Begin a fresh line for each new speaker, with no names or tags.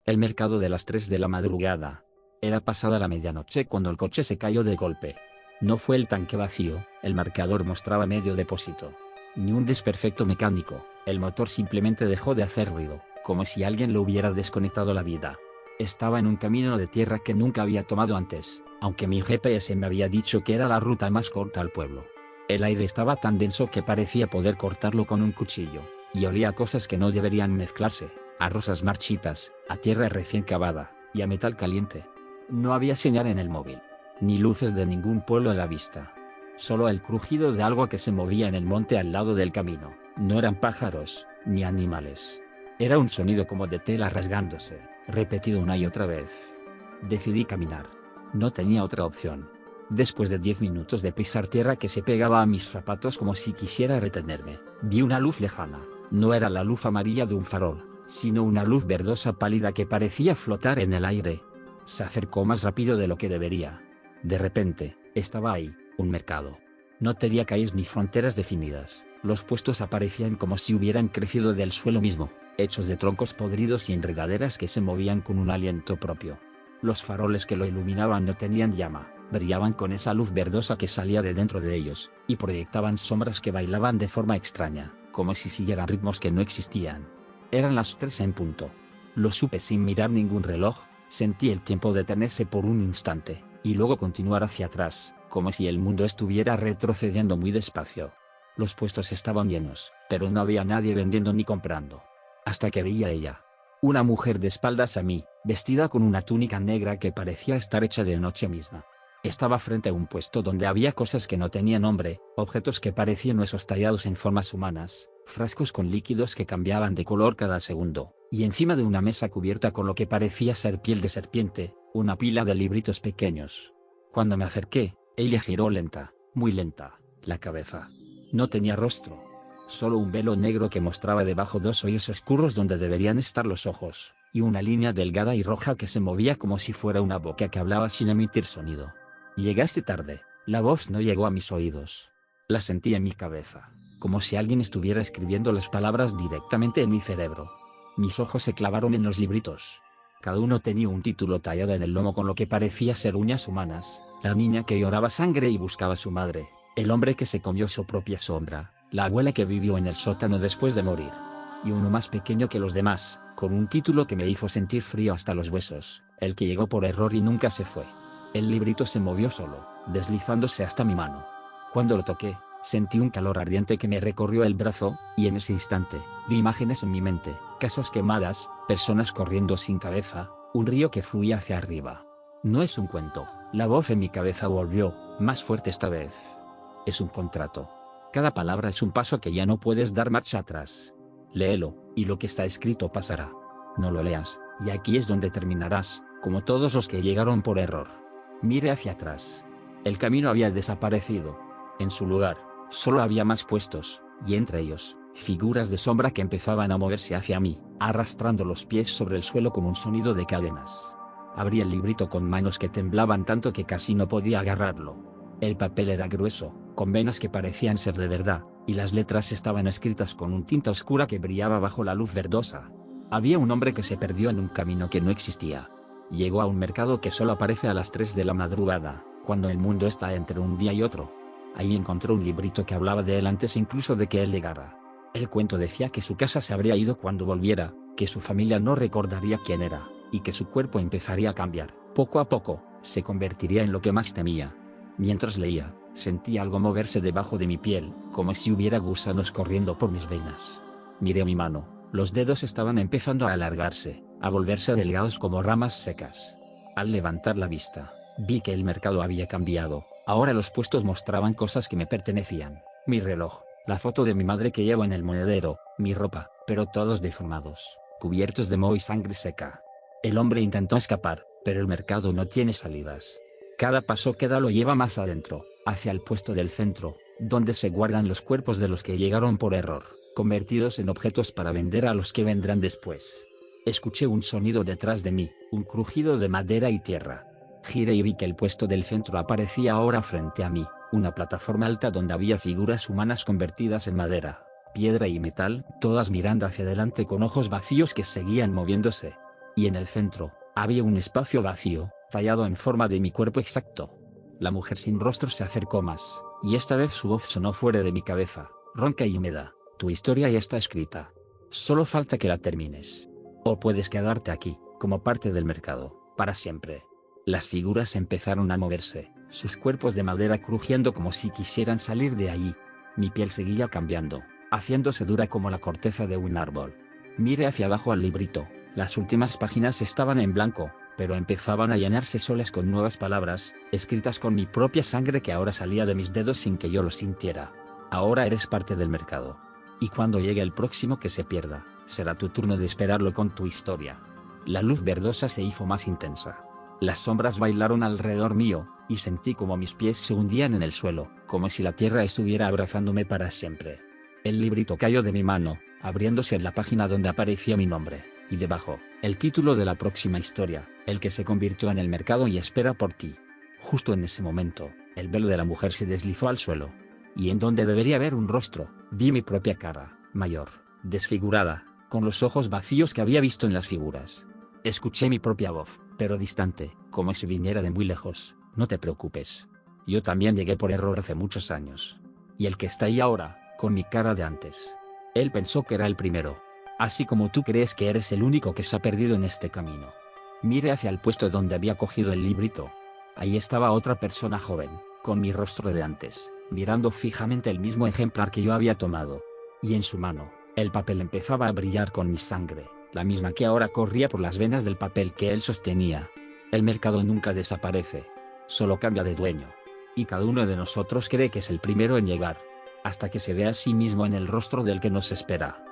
El mercado de las 3 de la madrugada. Era pasada la medianoche cuando el coche se cayó de golpe. No fue el tanque vacío, el marcador mostraba medio depósito. Ni un desperfecto mecánico, el motor simplemente dejó de hacer ruido, como si alguien le hubiera desconectado la vida. Estaba en un camino de tierra que nunca había tomado antes, aunque mi GPS me había dicho que era la ruta más corta al pueblo. El aire estaba tan denso que parecía poder cortarlo con un cuchillo, y olía a cosas que no deberían mezclarse, a rosas marchitas, a tierra recién cavada, y a metal caliente. No había señal en el móvil, ni luces de ningún pueblo a la vista. Solo el crujido de algo que se movía en el monte al lado del camino. No eran pájaros, ni animales. Era un sonido como de tela rasgándose, repetido una y otra vez. Decidí caminar. No tenía otra opción. Después de 10 minutos de pisar tierra que se pegaba a mis zapatos como si quisiera retenerme, vi una luz lejana. No era la luz amarilla de un farol, sino una luz verdosa pálida que parecía flotar en el aire. Se acercó más rápido de lo que debería. De repente, estaba ahí, un mercado. No tenía calles ni fronteras definidas, los puestos aparecían como si hubieran crecido del suelo mismo, hechos de troncos podridos y enredaderas que se movían con un aliento propio. Los faroles que lo iluminaban no tenían llama, brillaban con esa luz verdosa que salía de dentro de ellos, y proyectaban sombras que bailaban de forma extraña, como si siguieran ritmos que no existían. Eran las 3 en punto. Lo supe sin mirar ningún reloj, sentí el tiempo detenerse por un instante, y luego continuar hacia atrás, como si el mundo estuviera retrocediendo muy despacio. Los puestos estaban llenos, pero no había nadie vendiendo ni comprando. Hasta que vi a ella. Una mujer de espaldas a mí, vestida con una túnica negra que parecía estar hecha de noche misma. Estaba frente a un puesto donde había cosas que no tenían nombre, objetos que parecían huesos tallados en formas humanas, frascos con líquidos que cambiaban de color cada segundo, y encima de una mesa cubierta con lo que parecía ser piel de serpiente, una pila de libritos pequeños. Cuando me acerqué, ella giró lenta, muy lenta, la cabeza. No tenía rostro. Solo un velo negro que mostraba debajo 2 hoyos oscuros donde deberían estar los ojos, y una línea delgada y roja que se movía como si fuera una boca que hablaba sin emitir sonido. Llegaste tarde, la voz no llegó a mis oídos. La sentí en mi cabeza, como si alguien estuviera escribiendo las palabras directamente en mi cerebro. Mis ojos se clavaron en los libritos. Cada uno tenía un título tallado en el lomo con lo que parecía ser uñas humanas: la niña que lloraba sangre y buscaba a su madre, el hombre que se comió su propia sombra, la abuela que vivió en el sótano después de morir. Y uno más pequeño que los demás, con un título que me hizo sentir frío hasta los huesos: el que llegó por error y nunca se fue. El librito se movió solo, deslizándose hasta mi mano. Cuando lo toqué, sentí un calor ardiente que me recorrió el brazo, y en ese instante, vi imágenes en mi mente: casas quemadas, personas corriendo sin cabeza, un río que fluía hacia arriba. No es un cuento, la voz en mi cabeza volvió, más fuerte esta vez. Es un contrato. Cada palabra es un paso que ya no puedes dar marcha atrás. Léelo, y lo que está escrito pasará. No lo leas, y aquí es donde terminarás, como todos los que llegaron por error. Miré hacia atrás. El camino había desaparecido. En su lugar, solo había más puestos, y entre ellos, figuras de sombra que empezaban a moverse hacia mí, arrastrando los pies sobre el suelo con un sonido de cadenas. Abrí el librito con manos que temblaban tanto que casi no podía agarrarlo. El papel era grueso, con venas que parecían ser de verdad, y las letras estaban escritas con un tinta oscura que brillaba bajo la luz verdosa. Había un hombre que se perdió en un camino que no existía. Llegó a un mercado que solo aparece a las 3 de la madrugada, cuando el mundo está entre un día y otro. Ahí encontró un librito que hablaba de él antes incluso de que él llegara. El cuento decía que su casa se habría ido cuando volviera, que su familia no recordaría quién era, y que su cuerpo empezaría a cambiar. Poco a poco, se convertiría en lo que más temía. Mientras leía, sentí algo moverse debajo de mi piel, como si hubiera gusanos corriendo por mis venas. Miré mi mano, los dedos estaban empezando a alargarse, a volverse delgados como ramas secas. Al levantar la vista, vi que el mercado había cambiado. Ahora los puestos mostraban cosas que me pertenecían: mi reloj, la foto de mi madre que llevo en el monedero, mi ropa, pero todos deformados, cubiertos de moho y sangre seca. El hombre intentó escapar, pero el mercado no tiene salidas. Cada paso que da lo lleva más adentro, hacia el puesto del centro, donde se guardan los cuerpos de los que llegaron por error, convertidos en objetos para vender a los que vendrán después. Escuché un sonido detrás de mí, un crujido de madera y tierra. Giré y vi que el puesto del centro aparecía ahora frente a mí, una plataforma alta donde había figuras humanas convertidas en madera, piedra y metal, todas mirando hacia adelante con ojos vacíos que seguían moviéndose. y en el centro, había un espacio vacío, tallado en forma de mi cuerpo exacto. La mujer sin rostro se acercó más, y esta vez su voz sonó fuera de mi cabeza, ronca y húmeda. Tu historia ya está escrita. Solo falta que la termines. O puedes quedarte aquí, como parte del mercado, para siempre. Las figuras empezaron a moverse, sus cuerpos de madera crujiendo como si quisieran salir de allí. Mi piel seguía cambiando, haciéndose dura como la corteza de un árbol. Miré hacia abajo al librito, las últimas páginas estaban en blanco, pero empezaban a llenarse solas con nuevas palabras, escritas con mi propia sangre que ahora salía de mis dedos sin que yo lo sintiera. Ahora eres parte del mercado. Y cuando llegue el próximo que se pierda, será tu turno de esperarlo con tu historia. La luz verdosa se hizo más intensa. Las sombras bailaron alrededor mío, y sentí como mis pies se hundían en el suelo, como si la tierra estuviera abrazándome para siempre. El librito cayó de mi mano, abriéndose en la página donde aparecía mi nombre, y debajo, el título de la próxima historia, el que se convirtió en el mercado y espera por ti. Justo en ese momento, el velo de la mujer se deslizó al suelo. Y en donde debería haber un rostro, vi mi propia cara, mayor, desfigurada, con los ojos vacíos que había visto en las figuras. Escuché mi propia voz, pero distante, como si viniera de muy lejos. No te preocupes. Yo también llegué por error hace muchos años. Y el que está ahí ahora, con mi cara de antes. Él pensó que era el primero. Así como tú crees que eres el único que se ha perdido en este camino. Miré hacia el puesto donde había cogido el librito. Ahí estaba otra persona joven, con mi rostro de antes, mirando fijamente el mismo ejemplar que yo había tomado. Y en su mano, el papel empezaba a brillar con mi sangre, la misma que ahora corría por las venas del papel que él sostenía. El mercado nunca desaparece. Solo cambia de dueño. Y cada uno de nosotros cree que es el primero en llegar. Hasta que se ve a sí mismo en el rostro del que nos espera.